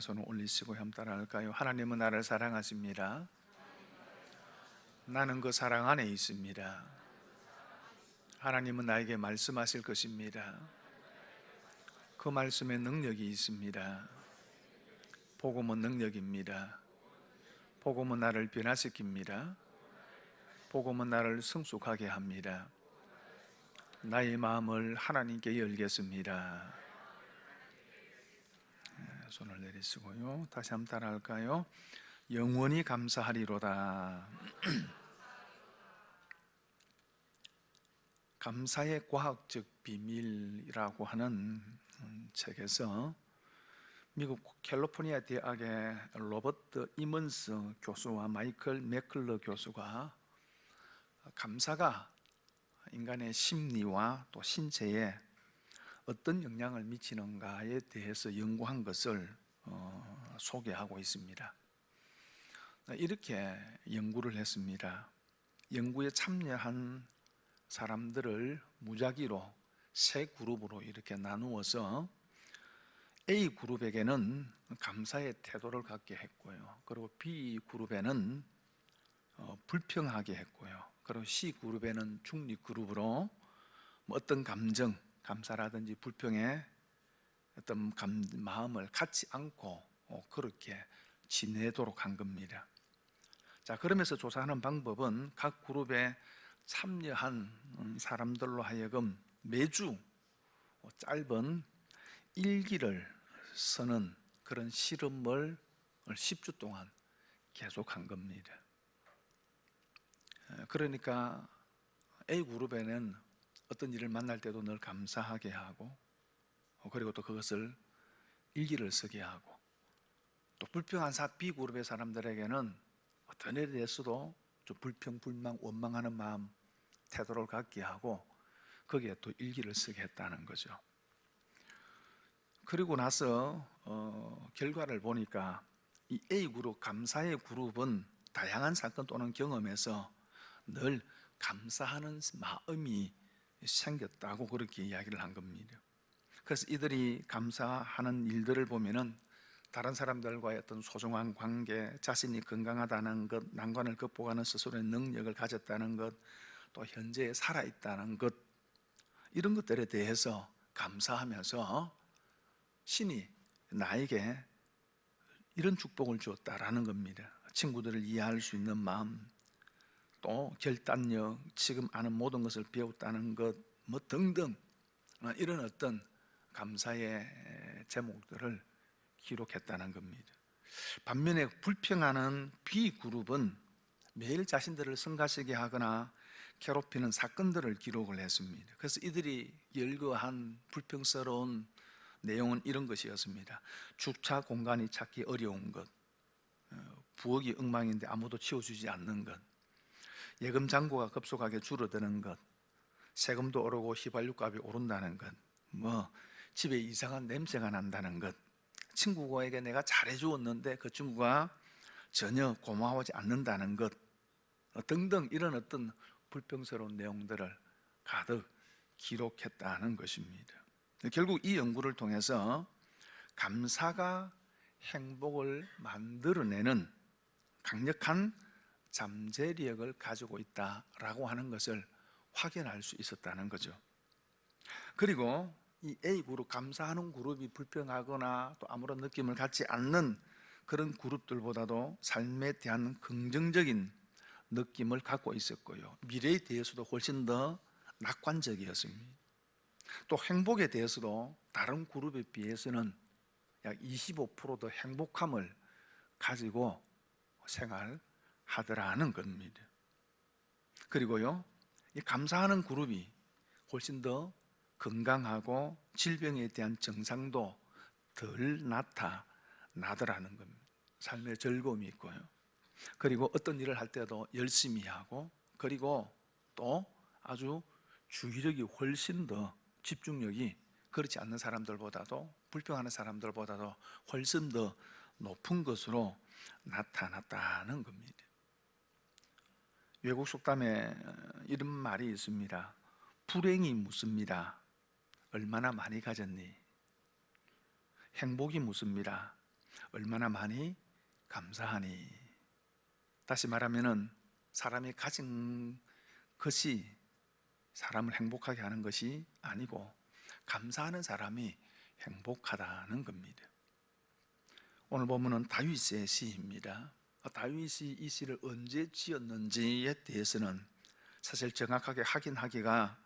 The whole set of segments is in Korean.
손을 올리시고 함 따라할까요? 하나님은 나를 사랑하십니다. 나는 그 사랑 안에 있습니다. 하나님은 나에게 말씀하실 것입니다. 그 말씀에 능력이 있습니다. 복음은 능력입니다. 복음은 나를 변화시킵니다. 복음은 나를 성숙하게 합니다. 나의 마음을 하나님께 열겠습니다. 손을 내리시고요. 다시 한번 따라할까요? 영원히 감사하리로다. 감사의 과학적 비밀이라고 하는 책에서 미국 캘리포니아 대학의 로버트 이먼스 교수와 마이클 맥클러 교수가 감사가 인간의 심리와 또 신체에 어떤 영향을 미치는가에 대해서 연구한 것을 소개하고 있습니다. 이렇게 연구를 했습니다. 연구에 참여한 사람들을 무작위로 세 그룹으로 이렇게 나누어서 A그룹에게는 감사의 태도를 갖게 했고요. 그리고 B그룹에는 불평하게 했고요. 그리고 C그룹에는 중립그룹으로 어떤 감정, 감사라든지 불평의 어떤 마음을 갖지 않고 그렇게 지내도록 한 겁니다. 자, 그러면서 조사하는 방법은 각 그룹에 참여한 사람들로 하여금 매주 짧은 일기를 쓰는 그런 실험을 10주 동안 계속한 겁니다. 그러니까 A그룹에는 어떤 일을 만날 때도 늘 감사하게 하고, 그리고 또 그것을 일기를 쓰게 하고, 또 불평한 B그룹의 사람들에게는 어떤 일에 대해서도 좀 불평, 불만, 원망하는 마음, 태도를 갖게 하고 거기에 또 일기를 쓰게 했다는 거죠. 그리고 나서 결과를 보니까 이 A그룹, 감사의 그룹은 다양한 사건 또는 경험에서 늘 감사하는 마음이 생겼다고 그렇게 이야기를 한 겁니다. 그래서 이들이 감사하는 일들을 보면은 다른 사람들과의 어떤 소중한 관계, 자신이 건강하다는 것, 난관을 극복하는 스스로의 능력을 가졌다는 것, 또 현재에 살아있다는 것, 이런 것들에 대해서 감사하면서 신이 나에게 이런 축복을 주었다라는 겁니다. 친구들을 이해할 수 있는 마음, 또 결단력, 지금 아는 모든 것을 배웠다는 것, 뭐 등등 이런 어떤 감사의 제목들을 기록했다는 겁니다. 반면에 불평하는 B그룹은 매일 자신들을 성가시게 하거나 괴롭히는 사건들을 기록을 했습니다. 그래서 이들이 열거한 불평스러운 내용은 이런 것이었습니다. 주차 공간이 찾기 어려운 것, 부엌이 엉망인데 아무도 치워주지 않는 것, 예금 잔고가 급속하게 줄어드는 것, 세금도 오르고 휘발유값이 오른다는 것, 뭐 집에 이상한 냄새가 난다는 것, 친구에게 내가 잘해주었는데 그 친구가 전혀 고마워하지 않는다는 것 등등 이런 어떤 불평스러운 내용들을 가득 기록했다는 것입니다. 결국 이 연구를 통해서 감사가 행복을 만들어내는 강력한 잠재력을 가지고 있다라고 하는 것을 확인할 수 있었다는 거죠. 그리고 이 A그룹, 감사하는 그룹이 불평하거나 또 아무런 느낌을 갖지 않는 그런 그룹들보다도 삶에 대한 긍정적인 느낌을 갖고 있었고요, 미래에 대해서도 훨씬 더 낙관적이었습니다. 또 행복에 대해서도 다른 그룹에 비해서는 약 25% 더 행복함을 가지고 생활하더라는 겁니다. 그리고요, 이 감사하는 그룹이 훨씬 더 건강하고 질병에 대한 증상도 덜 나타나더라는 겁니다. 삶의 즐거움이 있고요, 그리고 어떤 일을 할 때도 열심히 하고, 그리고 또 아주 주의력이 훨씬 더, 집중력이 그렇지 않는 사람들보다도, 불평하는 사람들보다도 훨씬 더 높은 것으로 나타났다는 겁니다. 외국 속담에 이런 말이 있습니다. 불행이 묻습니다. 얼마나 많이 가졌니? 행복이 묻습니다. 얼마나 많이 감사하니. 다시 말하면은 사람이 가진 것이 사람을 행복하게 하는 것이 아니고 감사하는 사람이 행복하다는 겁니다. 오늘 본문은 다윗의 시입니다. 다윗이 이 시를 언제 지었는지에 대해서는 사실 정확하게 확인하기가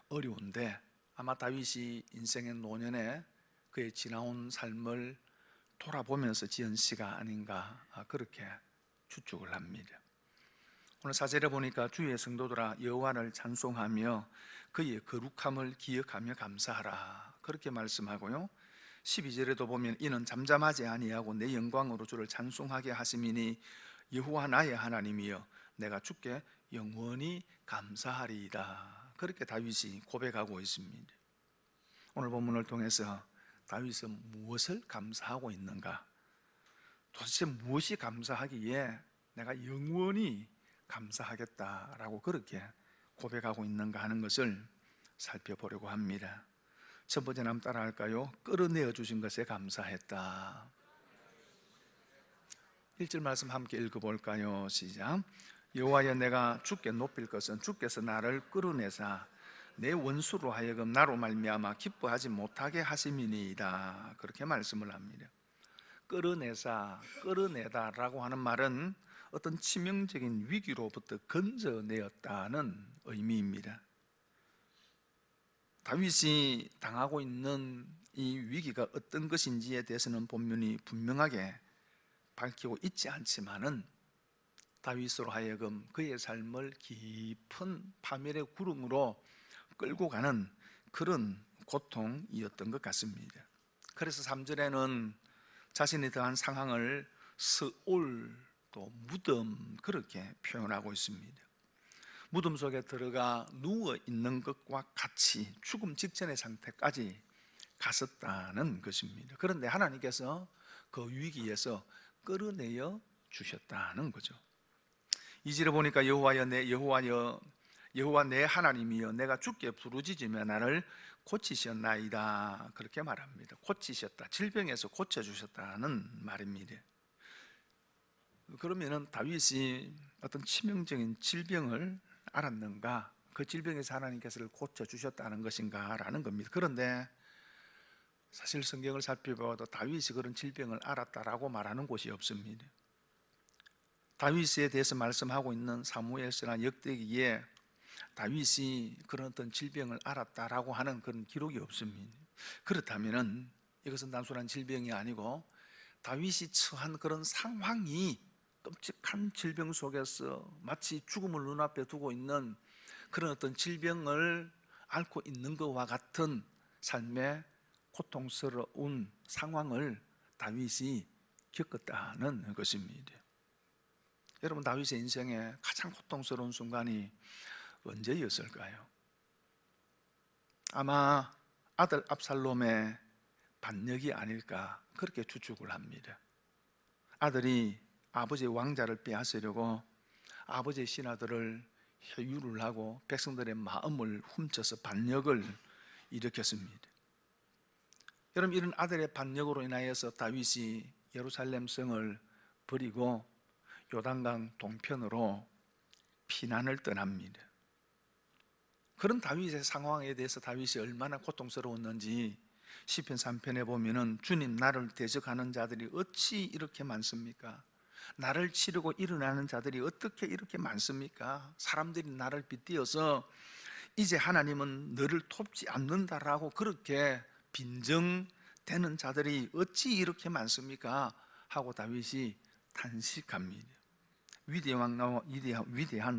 어려운데 아마 다윗이 인생의 노년에 그의 지나온 삶을 돌아보면서 지은 시가 아닌가 그렇게 추측을 합니다. 오늘 사절에 보니까 주의 성도들아 여호와를 찬송하며 그의 거룩함을 기억하며 감사하라 그렇게 말씀하고요, 12절에도 보면 이는 잠잠하지 아니하고 내 영광으로 주를 찬송하게 하심이니 여호와 나의 하나님이여 내가 주께 영원히 감사하리이다 그렇게 다윗이 고백하고 있습니다. 오늘 본문을 통해서 다윗은 무엇을 감사하고 있는가, 도대체 무엇이 감사하기에 내가 영원히 감사하겠다라고 그렇게 고백하고 있는가 하는 것을 살펴보려고 합니다. 첫 번째 한번 따라 할까요? 끌어내어 주신 것에 감사했다. 1절 말씀 함께 읽어볼까요? 시작. 여호와여 내가 주께 높일 것은 주께서 나를 끌어내사 내 원수로 하여금 나로 말미암아 기뻐하지 못하게 하심이니이다 그렇게 말씀을 합니다. 끌어내사, 끌어내다라고 하는 말은 어떤 치명적인 위기로부터 건져내었다는 의미입니다. 다윗이 당하고 있는 이 위기가 어떤 것인지에 대해서는 본문이 분명하게 밝히고 있지 않지만은 다윗으로 하여금 그의 삶을 깊은 파멸의 구름으로 끌고 가는 그런 고통이었던 것 같습니다. 그래서 3절에는 자신이 더한 상황을 스올, 또 무덤 그렇게 표현하고 있습니다. 무덤 속에 들어가 누워 있는 것과 같이 죽음 직전의 상태까지 갔었다는 것입니다. 그런데 하나님께서 그 위기에서 끌어내어 주셨다는 거죠. 2절에 보니까 여호와 내 하나님이여 내가 주께 부르짖으며 나를 고치셨나이다 그렇게 말합니다. 고치셨다, 질병에서 고쳐주셨다는 말입니다. 그러면은 다윗이 어떤 치명적인 질병을 알았는가, 그 질병에서 하나님께서 고쳐주셨다는 것인가 라는 겁니다. 그런데 사실 성경을 살펴봐도 다윗이 그런 질병을 알았다라고 말하는 곳이 없습니다. 다윗에 대해서 말씀하고 있는 사무엘서나 역대기에 다윗이 그런 어떤 질병을 알았다라고 하는 그런 기록이 없습니다. 그렇다면은 이것은 단순한 질병이 아니고 다윗이 처한 그런 상황이 끔찍한 질병 속에서 마치 죽음을 눈앞에 두고 있는 그런 어떤 질병을 앓고 있는 것과 같은 삶의 고통스러운 상황을 다윗이 겪었다는 것입니다. 여러분, 다윗의 인생에 가장 고통스러운 순간이 언제였을까요? 아마 아들 압살롬의 반역이 아닐까 그렇게 추측을 합니다. 아들이 아버지의 왕자를 빼앗으려고 아버지의 신하들을 회유를 하고 백성들의 마음을 훔쳐서 반역을 일으켰습니다. 여러분, 이런 아들의 반역으로 인하여서 다윗이 예루살렘 성을 버리고 요단강 동편으로 피난을 떠납니다. 그런 다윗의 상황에 대해서 다윗이 얼마나 고통스러웠는지 시편 3편에 보면은 주님, 나를 대적하는 자들이 어찌 이렇게 많습니까? 나를 치르고 일어나는 자들이 어떻게 이렇게 많습니까? 사람들이 나를 빗대어서 이제 하나님은 너를 돕지 않는다라고 그렇게 빈정대는 자들이 어찌 이렇게 많습니까? 하고 다윗이 탄식합니다. 위대한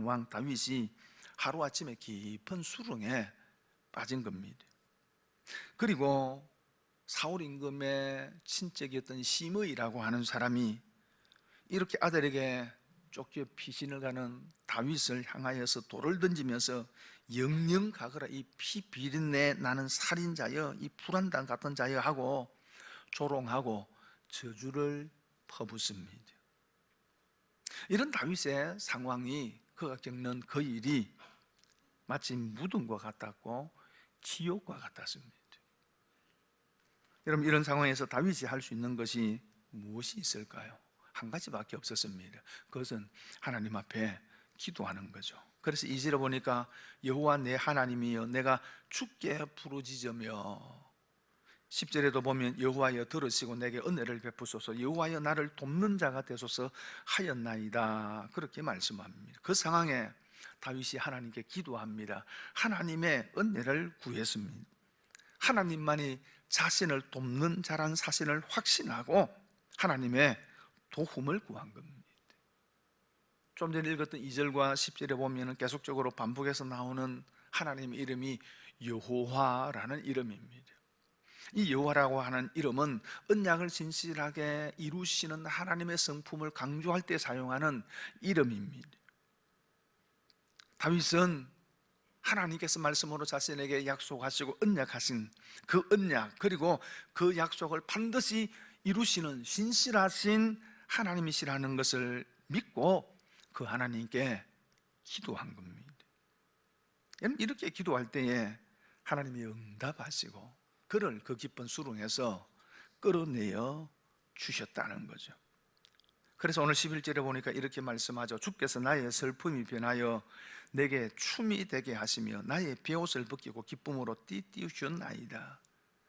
왕 다윗이 하루아침에 깊은 수렁에 빠진 겁니다. 그리고 사울 임금의 친척이었던 시므이라고 하는 사람이 이렇게 아들에게 쫓겨 피신을 가는 다윗을 향하여서 돌을 던지면서 영영 가거라, 이 피 비린내 나는 살인자여, 이 불안당 같은 자여 하고 조롱하고 저주를 퍼붓습니다. 이런 다윗의 상황이, 그가 겪는 그 일이 마치 무덤과 같았고 지옥과 같았습니다. 여러분, 이런 상황에서 다윗이 할 수 있는 것이 무엇이 있을까요? 한 가지밖에 없었습니다. 그것은 하나님 앞에 기도하는 거죠. 그래서 2절에 보니까 여호와 내 하나님이여 내가 주께 부르짖으며, 10절에도 보면 여호와여 들으시고 내게 은혜를 베푸소서, 여호와여 나를 돕는 자가 되소서 하였나이다, 그렇게 말씀합니다. 그 상황에 다윗이 하나님께 기도합니다. 하나님의 은혜를 구했습니다. 하나님만이 자신을 돕는 자란 사실을 확신하고 하나님의 도움을 구한 겁니다. 좀 전에 읽었던 2절과 10절에 보면 계속적으로 반복해서 나오는 하나님의 이름이 여호와라는 이름입니다. 이 여호와라고 하는 이름은 언약을 진실하게 이루시는 하나님의 성품을 강조할 때 사용하는 이름입니다. 다윗은 하나님께서 말씀으로 자신에게 약속하시고 언약하신 그 언약, 그리고 그 약속을 반드시 이루시는 신실하신 하나님이시라는 것을 믿고 그 하나님께 기도한 겁니다. 이렇게 기도할 때에 하나님이 응답하시고 그를 그 깊은 수렁에서 끌어내어 주셨다는 거죠. 그래서 오늘 11절에 보니까 이렇게 말씀하죠. 주께서 나의 슬픔이 변하여 내게 춤이 되게 하시며 나의 베옷을 벗기고 기쁨으로 띠띠우셨나이다.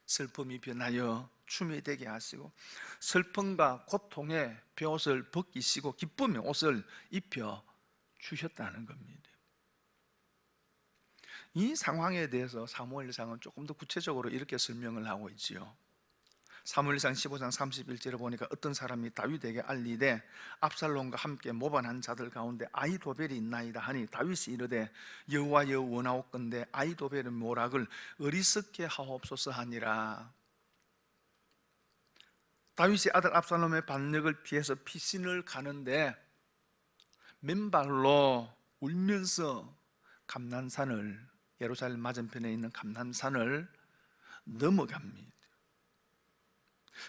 슬픔이 변하여 춤이 되게 하시고 슬픔과 고통의 베옷을 벗기시고 기쁨의 옷을 입혀 주셨다는 겁니다. 이 상황에 대해서 사무엘상은 조금 더 구체적으로 이렇게 설명을 하고 있지요. 사무엘상 15장 31절에 보니까 어떤 사람이 다윗에게 알리되 압살롬과 함께 모반한 자들 가운데 아히도벨이 있나이다 하니 다윗이 이르되 여호와여 원하옵건대 아히도벨의 모락을 어리석게 하옵소서 하니라. 다윗이 아들 압살롬의 반역을 피해서 피신을 가는데 맨발로 울면서 감난산을, 예루살렘 맞은편에 있는 감난산을 넘어갑니다.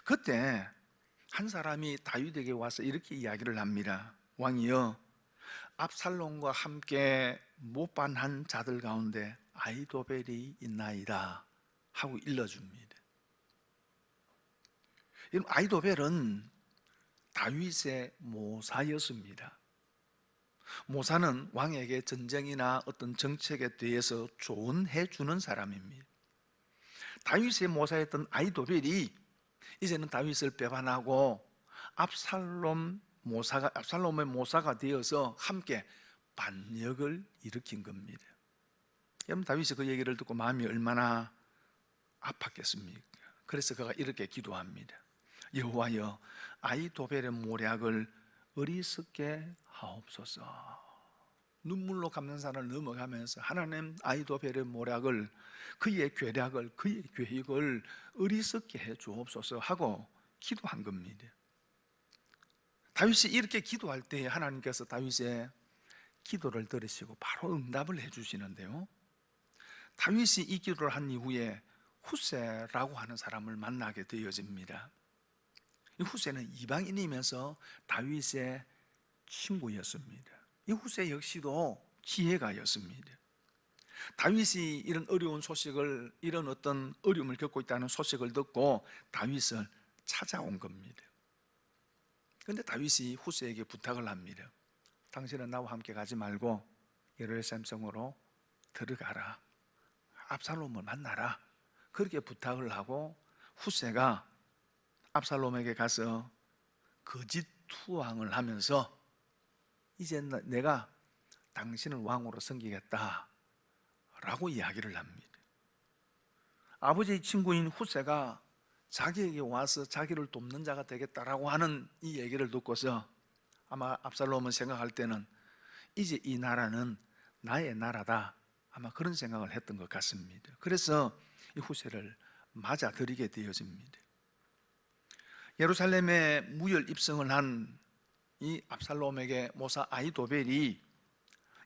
그때 한 사람이 다윗에게 와서 이렇게 이야기를 합니다. 왕이여, 압살롬과 함께 모반한 자들 가운데 아히도벨이 있나이다 하고 일러줍니다. 아히도벨은 다윗의 모사였습니다. 모사는 왕에게 전쟁이나 어떤 정책에 대해서 조언해 주는 사람입니다. 다윗의 모사였던 아히도벨이 이제는 다윗을 배반하고 압살롬의 모사가 되어서 함께 반역을 일으킨 겁니다. 여러분, 다윗이 그 얘기를 듣고 마음이 얼마나 아팠겠습니까? 그래서 그가 이렇게 기도합니다. 여호와여, 아히도벨의 모략을 어리석게 하옵소서. 눈물로 감난산을 넘어가면서 하나님, 아히도벨의 모략을, 그의 괴략을, 그의 계획을 어리석게 해 주옵소서 하고 기도한 겁니다. 다윗이 이렇게 기도할 때 하나님께서 다윗의 기도를 들으시고 바로 응답을 해 주시는데요, 다윗이 이 기도를 한 이후에 후세라고 하는 사람을 만나게 되어집니다. 이 후세는 이방인이면서 다윗의 친구였습니다. 이 후세 역시도 지혜가였습니다. 다윗이 이런 어려운 소식을, 이런 어떤 어려움을 겪고 있다는 소식을 듣고 다윗을 찾아온 겁니다. 그런데 다윗이 후세에게 부탁을 합니다. 당신은 나와 함께 가지 말고 예루살렘 성으로 들어가라, 압살롬을 만나라, 그렇게 부탁을 하고 후세가 압살롬에게 가서 거짓 투항을 하면서 이제 내가 당신을 왕으로 섬기겠다 라고 이야기를 합니다. 아버지의 친구인 후세가 자기에게 와서 자기를 돕는 자가 되겠다라고 하는 이 얘기를 듣고서 아마 압살롬은 생각할 때는 이제 이 나라는 나의 나라다, 아마 그런 생각을 했던 것 같습니다. 그래서 이 후세를 맞아들이게 되어집니다. 예루살렘에 무혈 입성을 한 이 압살롬에게 모사 아히도벨이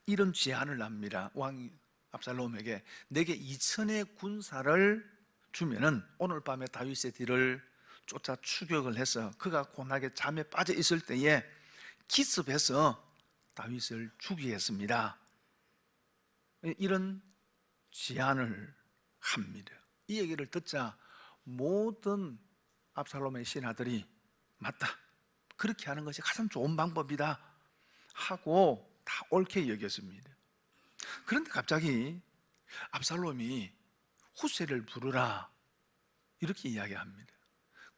이런 제안을 합니다. 왕 압살롬에게 내게 2,000의 군사를 주면은 오늘 밤에 다윗의 뒤를 쫓아 추격을 해서 그가 고나게 잠에 빠져 있을 때에 기습해서 다윗을 죽이겠습니다. 이런 제안을 합니다. 이 얘기를 듣자 모든 압살롬의 신하들이 맞다, 그렇게 하는 것이 가장 좋은 방법이다 하고 다 옳게 여겼습니다. 그런데 갑자기 압살롬이 후세를 부르라 이렇게 이야기합니다.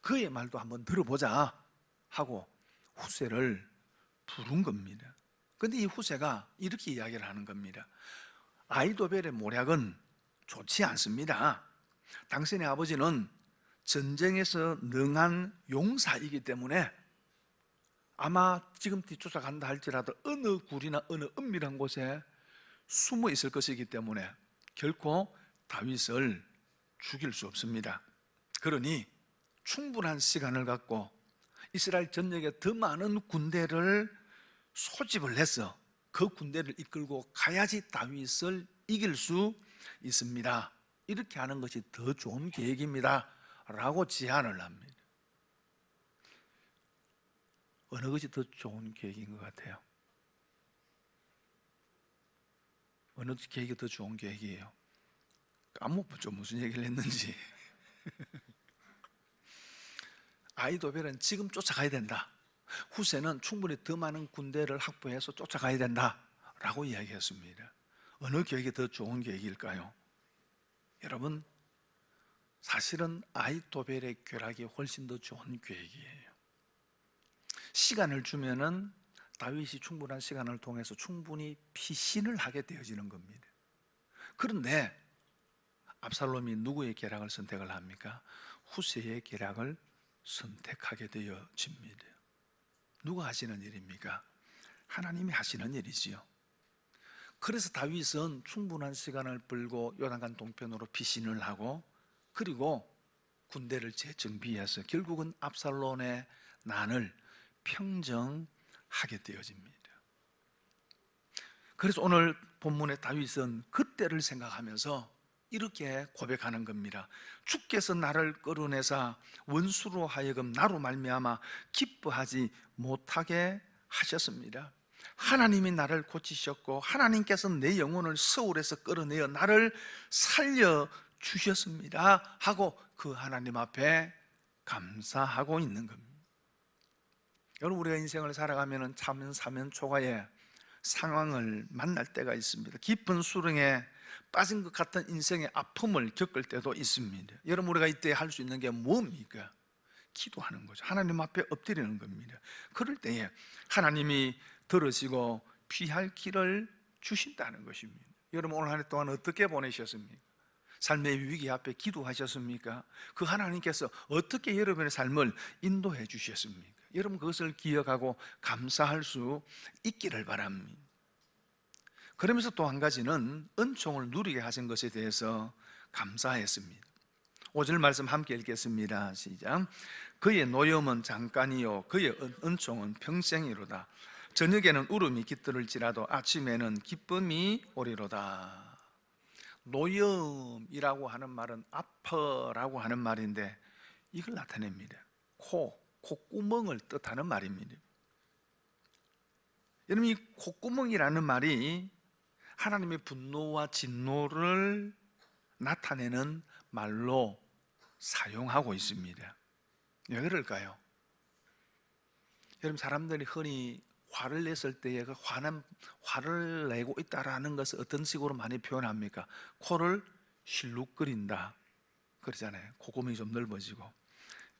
그의 말도 한번 들어보자 하고 후세를 부른 겁니다. 그런데 이 후세가 이렇게 이야기를 하는 겁니다. 아히도벨의 모략은 좋지 않습니다. 당신의 아버지는 전쟁에서 능한 용사이기 때문에 아마 지금 뒤쫓아간다 할지라도 어느 굴이나 어느 은밀한 곳에 숨어 있을 것이기 때문에 결코 다윗을 죽일 수 없습니다. 그러니 충분한 시간을 갖고 이스라엘 전역에 더 많은 군대를 소집을 해서 그 군대를 이끌고 가야지 다윗을 이길 수 있습니다. 이렇게 하는 것이 더 좋은 계획입니다 라고 제안을 합니다. 어느 것이 더 좋은 계획인 것 같아요? 어느 계획이 더 좋은 계획이에요? 까먹었죠, 무슨 얘기를 했는지. 아히도벨은 지금 쫓아가야 된다, 후세는 충분히 더 많은 군대를 확보해서 쫓아가야 된다 라고 이야기했습니다. 어느 계획이 더 좋은 계획일까요? 여러분, 사실은 아히도벨의 궤락이 훨씬 더 좋은 계획이에요. 시간을 주면은 다윗이 충분한 시간을 통해서 충분히 피신을 하게 되어지는 겁니다. 그런데 압살롬이 누구의 계략을 선택을 합니까? 후세의 계략을 선택하게 되어집니다. 누가 하시는 일입니까? 하나님이 하시는 일이지요. 그래서 다윗은 충분한 시간을 벌고 요단강 동편으로 피신을 하고 그리고 군대를 재정비해서 결국은 압살롬의 난을 평정하게 되어집니다. 그래서 오늘 본문의 다윗은 그때를 생각하면서 이렇게 고백하는 겁니다. 주께서 나를 끌어내사 원수로 하여금 나로 말미암아 기뻐하지 못하게 하셨습니다. 하나님이 나를 고치셨고 하나님께서 내 영혼을 서울에서 끌어내어 나를 살려주셨습니다 하고 그 하나님 앞에 감사하고 있는 겁니다. 여러분, 우리가 인생을 살아가면 사면 초과에 상황을 만날 때가 있습니다. 깊은 수렁에 빠진 것 같은 인생의 아픔을 겪을 때도 있습니다. 여러분, 우리가 이때 할 수 있는 게 뭡니까? 기도하는 거죠. 하나님 앞에 엎드리는 겁니다. 그럴 때에 하나님이 들으시고 피할 길을 주신다는 것입니다. 여러분, 오늘 한 해 동안 어떻게 보내셨습니까? 삶의 위기 앞에 기도하셨습니까? 그 하나님께서 어떻게 여러분의 삶을 인도해 주셨습니까? 여러분, 그것을 기억하고 감사할 수 있기를 바랍니다. 그러면서 또 한 가지는 은총을 누리게 하신 것에 대해서 감사했습니다. 5절 말씀 함께 읽겠습니다. 시작. 그의 노염은 잠깐이요 그의 은총은 평생이로다. 저녁에는 울음이 깃들을지라도 아침에는 기쁨이 오리로다. 노염이라고 하는 말은 아파라고 하는 말인데 이걸 나타냅니다. 콧구멍을 뜻하는 말입니다. 여러분, 이 콧구멍이라는 말이 하나님의 분노와 진노를 나타내는 말로 사용하고 있습니다. 왜 그럴까요? 여러분, 사람들이 흔히 화를 냈을 때에 그 화를 내고 있다라는 것을 어떤 식으로 많이 표현합니까? 코를 실룩거린다 그러잖아요. 콧구멍이 좀 넓어지고.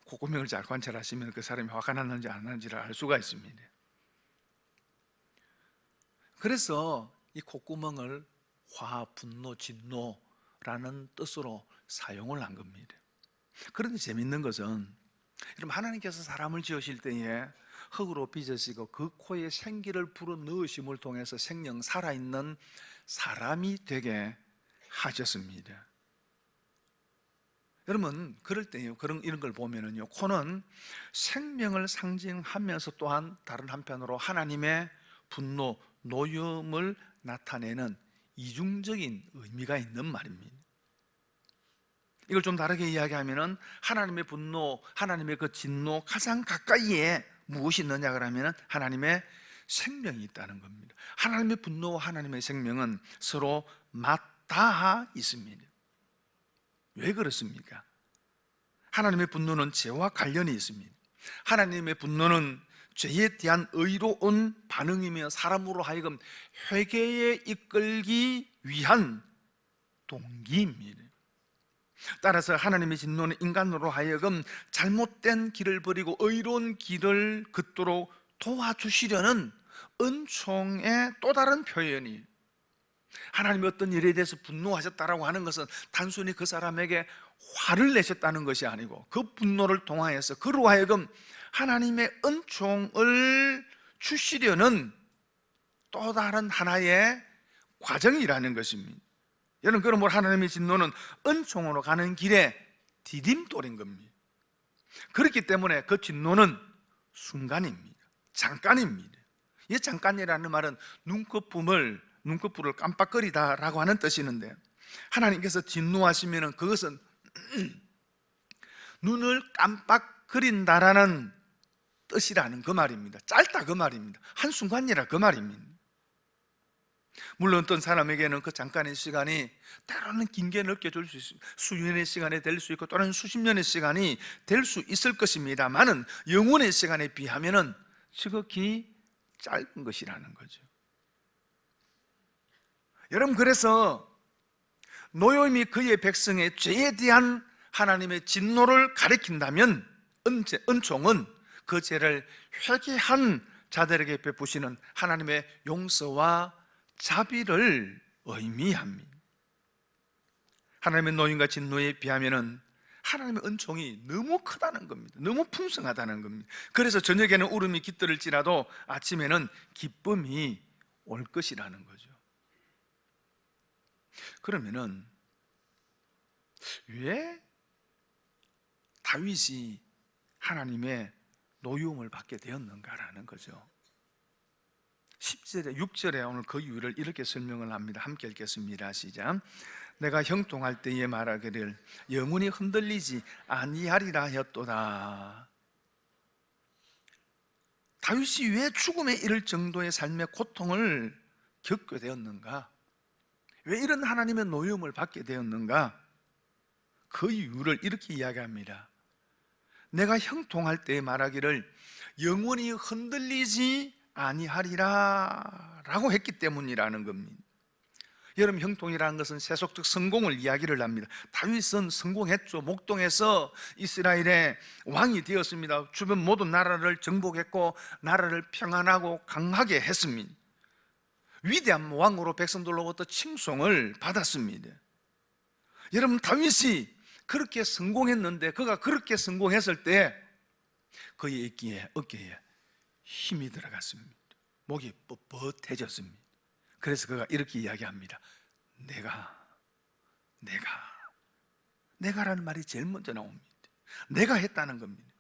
콧구멍을 잘 관찰하시면 그 사람이 화가 났는지 안 났는지를 알 수가 있습니다. 그래서 이 콧구멍을 화, 분노, 진노라는 뜻으로 사용을 한 겁니다. 그런데 재밌는 것은 여러분, 하나님께서 사람을 지으실 때에 흙으로 빚으시고 그 코에 생기를 불어 넣으심을 통해서 생명 살아있는 사람이 되게 하셨습니다. 여러분, 그럴 때요, 이런 걸 보면은요, 코는 생명을 상징하면서 또한 다른 한편으로 하나님의 분노, 노염을 나타내는 이중적인 의미가 있는 말입니다. 이걸 좀 다르게 이야기하면은 하나님의 분노, 하나님의 그 진노 가장 가까이에 무엇이 있느냐 그러면은 하나님의 생명이 있다는 겁니다. 하나님의 분노와 하나님의 생명은 서로 맞닿아 있습니다. 왜 그렇습니까? 하나님의 분노는 죄와 관련이 있습니다. 하나님의 분노는 죄에 대한 의로운 반응이며 사람으로 하여금 회개에 이끌기 위한 동기입니다. 따라서 하나님의 진노는 인간으로 하여금 잘못된 길을 버리고 의로운 길을 걷도록 도와주시려는 은총의 또 다른 표현이, 하나님이 어떤 일에 대해서 분노하셨다라고 하는 것은 단순히 그 사람에게 화를 내셨다는 것이 아니고 그 분노를 통하여서 그로 하여금 하나님의 은총을 주시려는 또 다른 하나의 과정이라는 것입니다. 여러분, 그러므로 하나님의 진노는 은총으로 가는 길에 디딤돌인 겁니다. 그렇기 때문에 그 진노는 순간입니다. 잠깐입니다. 이 잠깐이라는 말은 눈꺼풀을 깜빡거리다라고 하는 뜻이는데, 하나님께서 진노하시면 그것은 눈을 깜빡거린다라는 뜻이라는 그 말입니다. 짧다 그 말입니다. 한순간이라 그 말입니다. 물론 어떤 사람에게는 그 잠깐의 시간이 때로는 길게 느껴질 수 있습니다. 수년의 시간이 될 수 있고 또는 수십 년의 시간이 될 수 있을 것입니다만은 영원의 시간에 비하면은 지극히 짧은 것이라는 거죠. 여러분, 그래서 노염이 그의 백성의 죄에 대한 하나님의 진노를 가리킨다면 은총은 그 죄를 회개한 자들에게 베푸시는 하나님의 용서와 자비를 의미합니다. 하나님의 노임과 진노에 비하면 하나님의 은총이 너무 크다는 겁니다. 너무 풍성하다는 겁니다. 그래서 저녁에는 울음이 깃들을지라도 아침에는 기쁨이 올 것이라는 거죠. 그러면은 왜 다윗이 하나님의 노여움을 받게 되었는가라는 거죠. 10절에 6절에 오늘 그 이유를 이렇게 설명을 합니다. 함께 읽겠습니다. 시작. 내가 형통할 때에 말하기를 영원히 흔들리지 아니하리라 하였도다. 다윗이 왜 죽음에 이를 정도의 삶의 고통을 겪게 되었는가? 왜 이런 하나님의 노여움을 받게 되었는가? 그 이유를 이렇게 이야기합니다. 내가 형통할 때에 말하기를 영원히 흔들리지 아니하리라 라고 했기 때문이라는 겁니다. 여러분, 형통이라는 것은 세속적 성공을 이야기를 합니다. 다윗은 성공했죠. 목동에서 이스라엘의 왕이 되었습니다. 주변 모든 나라를 정복했고 나라를 평안하고 강하게 했습니다. 위대한 왕으로 백성들로부터 칭송을 받았습니다. 여러분, 다윗이 그렇게 성공했는데, 그가 그렇게 성공했을 때 그의 어깨에 힘이 들어갔습니다. 목이 뻣뻣해졌습니다. 그래서 그가 이렇게 이야기합니다. 내가라는 말이 제일 먼저 나옵니다. 내가 했다는 겁니다.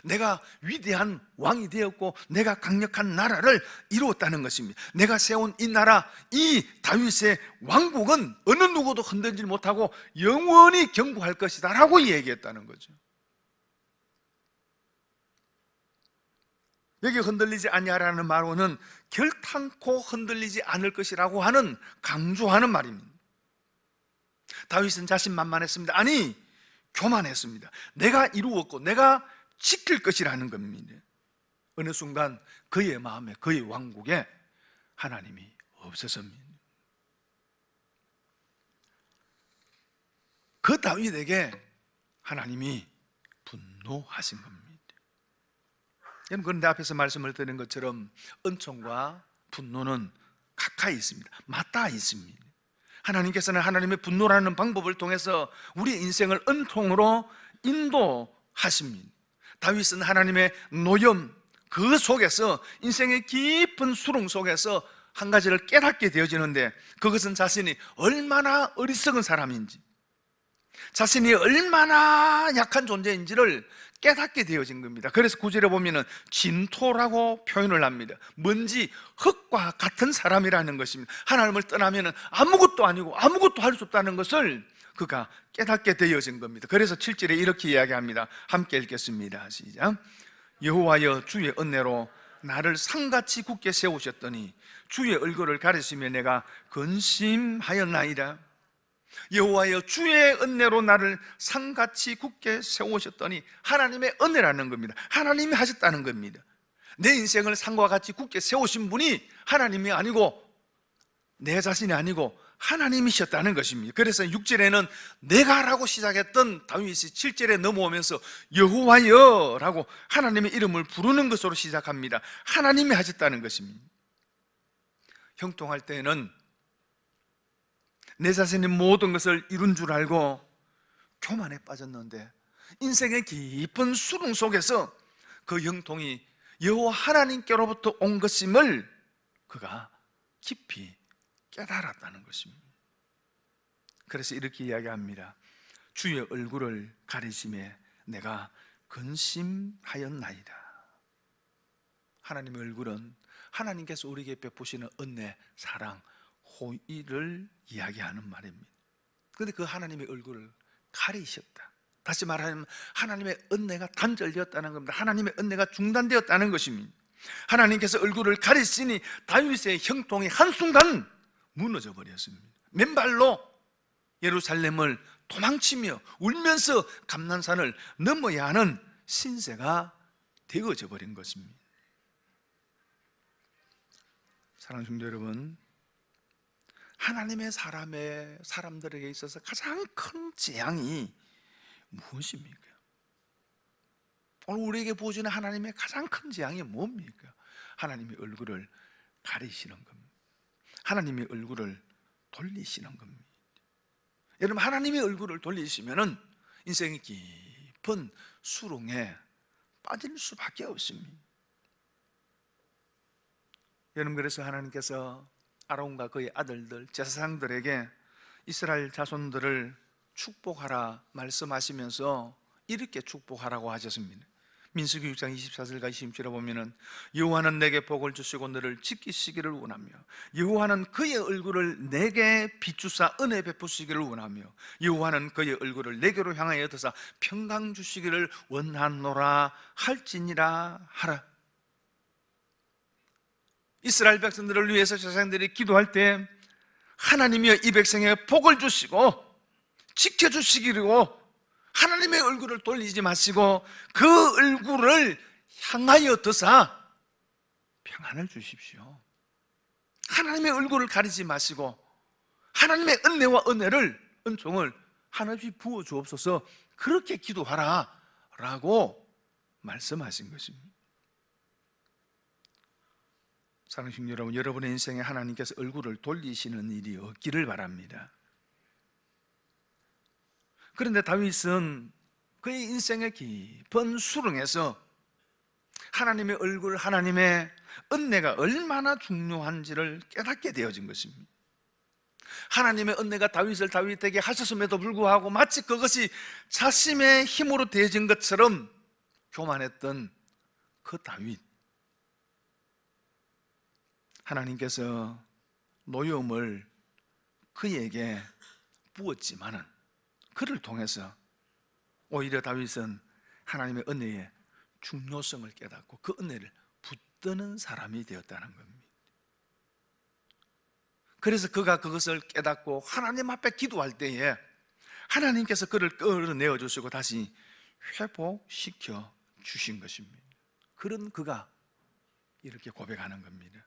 내가 위대한 왕이 되었고 내가 강력한 나라를 이루었다는 것입니다. 내가 세운 이 나라, 이 다윗의 왕국은 어느 누구도 흔들지 못하고 영원히 견고할 것이다 라고 얘기했다는 거죠. 여기 흔들리지 아니하라는 말로는 결탄코 흔들리지 않을 것이라고 하는, 강조하는 말입니다. 다윗은 자신만만했습니다. 아니, 교만했습니다. 내가 이루었고 내가 지킬 것이라는 겁니다. 어느 순간 그의 마음에, 그의 왕국에 하나님이 없었습니다. 그 다윗에게 하나님이 분노하신 겁니다. 여러분, 그런데 앞에서 말씀을 드린 것처럼 은총과 분노는 가까이 있습니다. 맞닿아 있습니다. 하나님께서는 하나님의 분노라는 방법을 통해서 우리 인생을 은총으로 인도하십니다. 다윗은 하나님의 노염, 그 속에서, 인생의 깊은 수렁 속에서 한 가지를 깨닫게 되어지는데, 그것은 자신이 얼마나 어리석은 사람인지, 자신이 얼마나 약한 존재인지를 깨닫게 되어진 겁니다. 그래서 9절에 보면은 진토라고 표현을 합니다. 먼지, 흙과 같은 사람이라는 것입니다. 하나님을 떠나면은 아무것도 아니고 아무것도 할 수 없다는 것을 그가 깨닫게 되어진 겁니다. 그래서 7절에 이렇게 이야기합니다. 함께 읽겠습니다. 시작. 여호와여, 주의 은혜로 나를 상같이 굳게 세우셨더니 주의 얼굴을 가리시며 내가 근심하였나이다. 여호와여 주의 은혜로 나를 상같이 굳게 세우셨더니, 하나님의 은혜라는 겁니다. 하나님이 하셨다는 겁니다. 내 인생을 상과 같이 굳게 세우신 분이 하나님이 아니고 내 자신이 아니고 하나님이셨다는 것입니다. 그래서 6절에는 내가 라고 시작했던 다윗이 7절에 넘어오면서 여호와여 라고 하나님의 이름을 부르는 것으로 시작합니다. 하나님이 하셨다는 것입니다. 형통할 때에는 내 자신이 모든 것을 이룬 줄 알고 교만에 빠졌는데, 인생의 깊은 수렁 속에서 그 형통이 여호와 하나님께로부터 온 것임을 그가 깊이 깨달았다는 것입니다. 그래서 이렇게 이야기합니다. 주의 얼굴을 가리심에 내가 근심하였나이다. 하나님의 얼굴은 하나님께서 우리에게 베푸시는 은혜, 사랑, 호의를 이야기하는 말입니다. 그런데 그 하나님의 얼굴을 가리셨다. 다시 말하면 하나님의 은혜가 단절되었다는 겁니다. 하나님의 은혜가 중단되었다는 것입니다. 하나님께서 얼굴을 가리시니 다윗의 형통이 한순간 무너져 버렸습니다. 맨발로 예루살렘을 도망치며 울면서 감난산을 넘어야 하는 신세가 되어져 버린 것입니다. 사랑하는 성도 여러분, 하나님의 사람들에게 있어서 가장 큰 재앙이 무엇입니까? 오늘 우리에게 보여주는 하나님의 가장 큰 재앙이 뭡니까? 하나님의 얼굴을 가리시는 겁니다. 하나님의 얼굴을 돌리시는 겁니다. 여러분, 하나님의 얼굴을 돌리시면은 인생이 깊은 수렁에 빠질 수밖에 없습니다. 여러분, 그래서 하나님께서 아론과 그의 아들들, 제사장들에게 이스라엘 자손들을 축복하라 말씀하시면서 이렇게 축복하라고 하셨습니다. 민수기 6장 24절과 26절에 보면은 여호와는 내게 복을 주시고 너를 지키시기를 원하며, 여호와는 그의 얼굴을 내게 비추사 은혜 베푸시기를 원하며, 여호와는 그의 얼굴을 내게로 향하여 드사 평강 주시기를 원하노라 할지니라 하라. 이스라엘 백성들을 위해서 제사장들이 기도할 때 하나님이여 이 백성에게 복을 주시고 지켜주시기로 하나님의 얼굴을 돌리지 마시고 그 얼굴을 향하여 드사 평안을 주십시오. 하나님의 얼굴을 가리지 마시고 하나님의 은혜와 은총을 한없이 부어 주옵소서, 그렇게 기도하라 라고 말씀하신 것입니다. 사랑하는 여러분, 여러분의 인생에 하나님께서 얼굴을 돌리시는 일이 없기를 바랍니다. 그런데 다윗은 그의 인생의 깊은 수렁에서 하나님의 얼굴, 하나님의 은혜가 얼마나 중요한지를 깨닫게 되어진 것입니다. 하나님의 은혜가 다윗에게 하셨음에도 불구하고 마치 그것이 자신의 힘으로 되어진 것처럼 교만했던 그 다윗, 하나님께서 노여움을 그에게 부었지만은 그를 통해서 오히려 다윗은 하나님의 은혜의 중요성을 깨닫고 그 은혜를 붙드는 사람이 되었다는 겁니다. 그래서 그가 그것을 깨닫고 하나님 앞에 기도할 때에 하나님께서 그를 끌어내어 주시고 다시 회복시켜 주신 것입니다. 그런 그가 이렇게 고백하는 겁니다.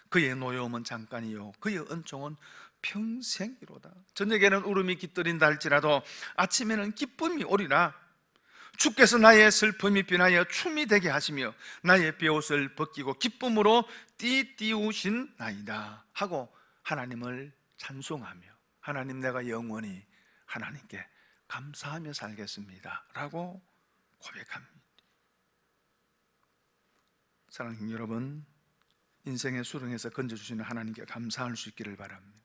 그의 노여움은 잠깐이요 그의 은총은 평생이로다. 저녁에는 울음이 깃들인다 할지라도 아침에는 기쁨이 오리라. 주께서 나의 슬픔이 변하여 춤이 되게 하시며 나의 베옷을 벗기고 기쁨으로 띠띠우신 나이다 하고 하나님을 찬송하며, 하나님 내가 영원히 하나님께 감사하며 살겠습니다 라고 고백합니다. 사랑하는 여러분, 인생의 수렁에서 건져주시는 하나님께 감사할 수 있기를 바랍니다.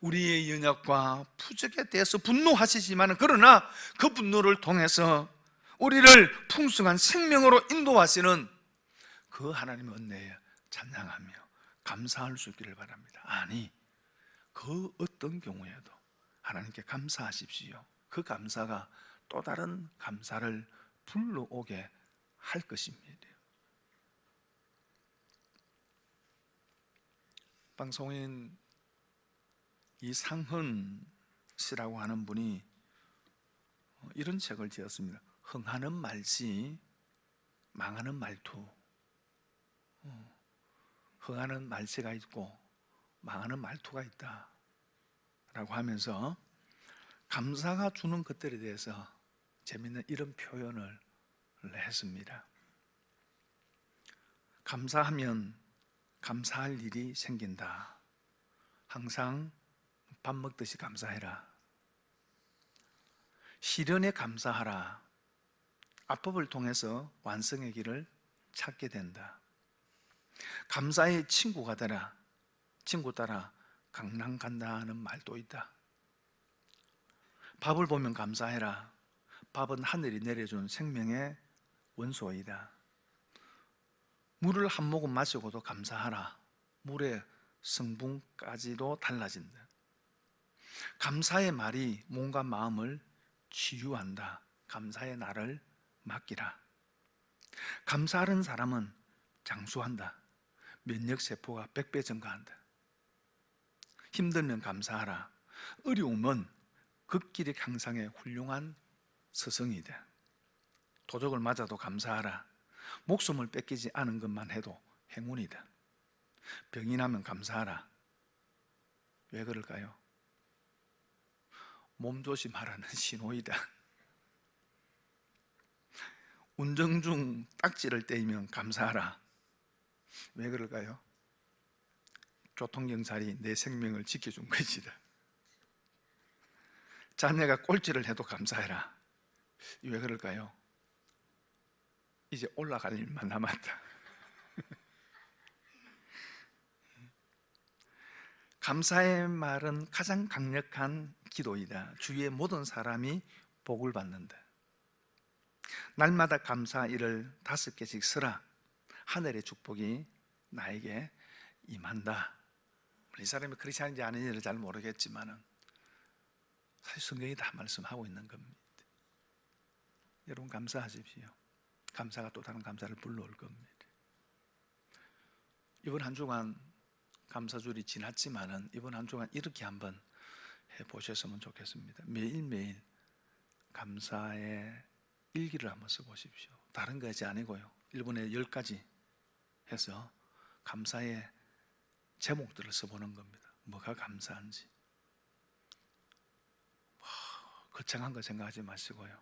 우리의 연약과 부족에 대해서 분노하시지만 그러나 그 분노를 통해서 우리를 풍성한 생명으로 인도하시는 그 하나님의 은혜에 찬양하며 감사할 수 있기를 바랍니다. 아니, 그 어떤 경우에도 하나님께 감사하십시오. 그 감사가 또 다른 감사를 불러오게 할 것입니다. 방송인 이상훈 씨라고 하는 분이 이런 책을 지었습니다. 흥하는 말씨, 망하는 말투. 흥하는 말씨가 있고 망하는 말투가 있다 라고 하면서 감사가 주는 것들에 대해서 재미있는 이런 표현을 했습니다. 감사하면 감사할 일이 생긴다. 항상 밥 먹듯이 감사해라. 시련에 감사하라. 압법을 통해서 완성의 길을 찾게 된다. 감사의 친구가 되라. 친구 따라 강남 간다는 말도 있다. 밥을 보면 감사해라. 밥은 하늘이 내려준 생명의 원소이다. 물을 한 모금 마시고도 감사하라. 물의 성분까지도 달라진다. 감사의 말이 몸과 마음을 치유한다. 감사의 날을 맡기라. 감사하는 사람은 장수한다. 면역세포가 100배 증가한다. 힘들면 감사하라. 어려움은 극기력 향상의 훌륭한 스승이다. 도적을 맞아도 감사하라. 목숨을 뺏기지 않은 것만 해도 행운이다. 병이 나면 감사하라. 왜 그럴까요? 몸조심하라는 신호이다. 운전 중 딱지를 떼이면 감사하라. 왜 그럴까요? 교통경찰이 내 생명을 지켜준 것이다. 자네가 꼴찌를 해도 감사해라. 왜 그럴까요? 이제 올라갈 일만 남았다. 감사의 말은 가장 강력한 기도이다. 주위의 모든 사람이 복을 받는다. 날마다 감사 일을 5개씩 쓰라. 하늘의 축복이 나에게 임한다. 이 사람이 그렇지 않은지 아닌지를 잘 모르겠지만 사실 성경이 다 말씀하고 있는 겁니다. 여러분 감사하십시오. 감사가 또 다른 감사를 불러올 겁니다. 이번 한 주간 감사주일이 지났지만은 이번 한 주간 이렇게 한번 해보셨으면 좋겠습니다. 매일매일 감사의 일기를 한번 써보십시오. 다른 것이 아니고요. 1분에 10가지 해서 감사의 제목들을 써보는 겁니다. 뭐가 감사한지. 거창한 거 생각하지 마시고요.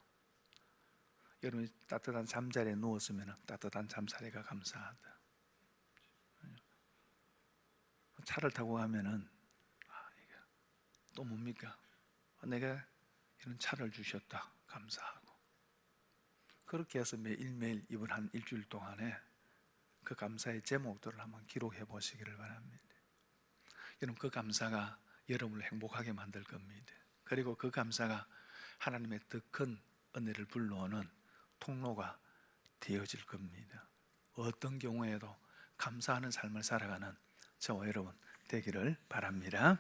여러분이 따뜻한 잠자리에 누웠으면 따뜻한 잠자리가 감사하다. 차를 타고 가면은 이게 또 뭡니까? 내가 이런 차를 주셨다. 감사하고. 그렇게 해서 매일매일 이번 한 일주일 동안에 그 감사의 제목들을 한번 기록해 보시기를 바랍니다. 여러분 그 감사가 여러분을 행복하게 만들 겁니다. 그리고 그 감사가 하나님의 더 큰 은혜를 불러오는 통로가 되어질 겁니다. 어떤 경우에도 감사하는 삶을 살아가는 저와 여러분 되기를 바랍니다.